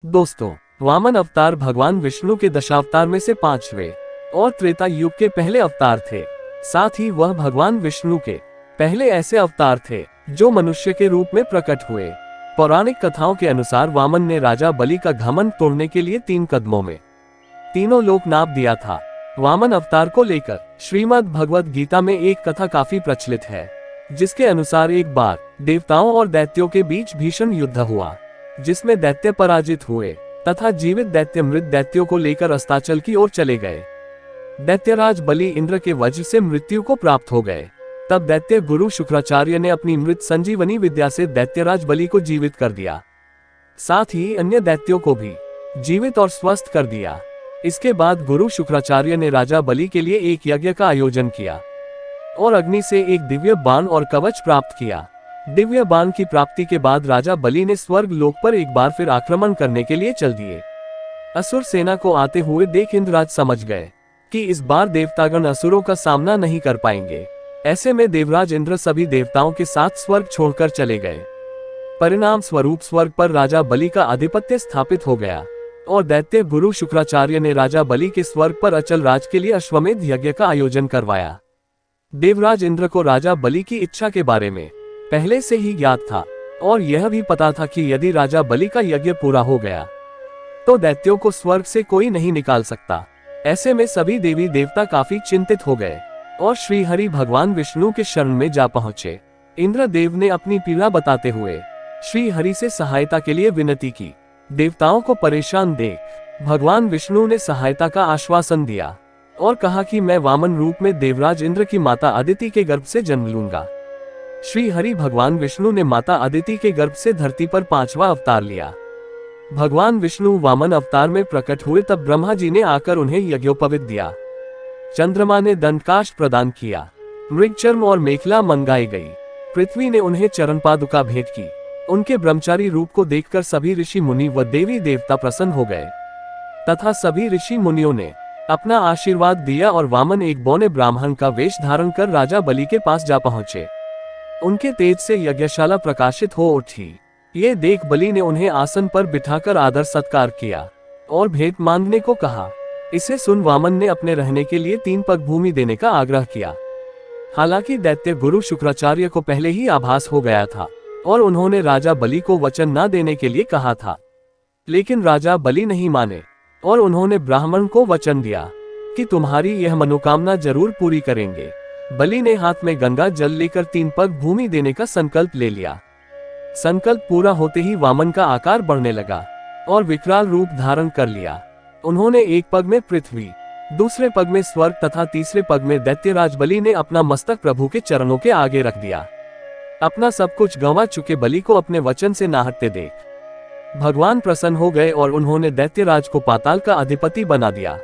दोस्तों, वामन अवतार भगवान विष्णु के दशावतार में से पांचवे और त्रेता युग के पहले अवतार थे। साथ ही वह भगवान विष्णु के पहले ऐसे अवतार थे जो मनुष्य के रूप में प्रकट हुए। पौराणिक कथाओं के अनुसार वामन ने राजा बलि का घमंड तोड़ने के लिए 3 कदमों में तीनों लोक नाप दिया था। वामन अवतार को लेकर श्रीमद् भगवद गीता में एक कथा काफी प्रचलित है, जिसके अनुसार एक बार देवताओं और दैत्यों के बीच भीषण युद्ध हुआ, जिसमें दैत्य पराजित हुए तथा जीवित दैत्य मृत दैत्यों को लेकर अस्ताचल की ओर चले गए। दैत्यराज बलि इंद्र के वज्र से मृत्यु को प्राप्त हो गए। तब दैत्य गुरु शुक्राचार्य ने अपनी मृत संजीवनी विद्या से दैत्यराज बलि को जीवित कर दिया, साथ ही अन्य दैत्यों को भी जीवित और स्वस्थ कर दिया। इसके बाद गुरु शुक्राचार्य ने राजा बलि के लिए एक यज्ञ का आयोजन किया और अग्नि से एक दिव्य बाण और कवच प्राप्त किया। दिव्य बाण की प्राप्ति के बाद राजा बलि ने स्वर्ग लोक पर एक बार फिर आक्रमण करने के लिए चल दिए। असुर सेना को आते हुए देख इंद्रराज समझ गए कि इस बार देवतागण असुरों का सामना नहीं कर पाएंगे। ऐसे में देवराज इंद्र सभी देवताओं के साथ स्वर्ग छोड़कर चले गए। परिणाम स्वरूप स्वर्ग पर राजा बलि का आधिपत्य स्थापित हो गया और दैत्य गुरु शुक्राचार्य ने राजा बलि के स्वर्ग पर अचल राज के लिए अश्वमेध यज्ञ का आयोजन करवाया। देवराज इंद्र को राजा बलि की इच्छा के बारे में पहले से ही ज्ञात था और यह भी पता था कि यदि राजा बलि का यज्ञ पूरा हो गया तो दैत्यों को स्वर्ग से कोई नहीं निकाल सकता। ऐसे में सभी देवी देवता काफी चिंतित हो गए और श्री हरि भगवान विष्णु के शरण में जा पहुंचे। इंद्रदेव ने अपनी पीड़ा बताते हुए श्री हरि से सहायता के लिए विनती की। देवताओं को परेशान देख भगवान विष्णु ने सहायता का आश्वासन दिया और कहा कि मैं वामन रूप में देवराज इंद्र की माता अदिति के गर्भ से जन्म लूंगा। श्री हरि भगवान विष्णु ने माता अदिति के गर्भ से धरती पर 5वां अवतार लिया। भगवान विष्णु वामन अवतार में प्रकट हुए तब ब्रह्मा जी ने आकर उन्हें यज्ञोपवीत दिया। चंद्रमा ने दंडकाष्ठ प्रदान किया, मृगचर्म और मेखला मंगाई गई। पृथ्वी ने उन्हें चरण पादुका भेंट की। उनके ब्रह्मचारी रूप को देखकर सभी ऋषि मुनि व देवी देवता प्रसन्न हो गए तथा सभी ऋषि मुनियों ने अपना आशीर्वाद दिया और वामन एक बौने ब्राह्मण का वेश धारण कर राजा बलि के पास जा पहुंचे। उनके तेज से यज्ञशाला प्रकाशित हो उठी। ये देख बलि ने उन्हें आसन पर बिठाकर आदर सत्कार किया और भेंट मांगने को कहा। इसे सुन वामन ने अपने रहने के लिए 3 पग भूमि देने का आग्रह किया। हालांकि दैत्य गुरु शुक्राचार्य को पहले ही आभास हो गया था और उन्होंने राजा बलि को वचन न देने के लिए कहा था, लेकिन राजा बलि नहीं माने और उन्होंने ब्राह्मण को वचन दिया कि तुम्हारी यह मनोकामना जरूर पूरी करेंगे। बलि ने हाथ में गंगा जल लेकर 3 पग भूमि देने का संकल्प ले लिया। संकल्प पूरा होते ही वामन का आकार बढ़ने लगा और विकराल रूप धारण कर लिया। उन्होंने एक पग में पृथ्वी, दूसरे पग में स्वर्ग तथा तीसरे पग में दैत्यराज बलि ने अपना मस्तक प्रभु के चरणों के आगे रख दिया। अपना सब कुछ गंवा चुके बलि को अपने वचन से ना हटते देख भगवान प्रसन्न हो गए और उन्होंने दैत्यराज को पाताल का अधिपति बना दिया।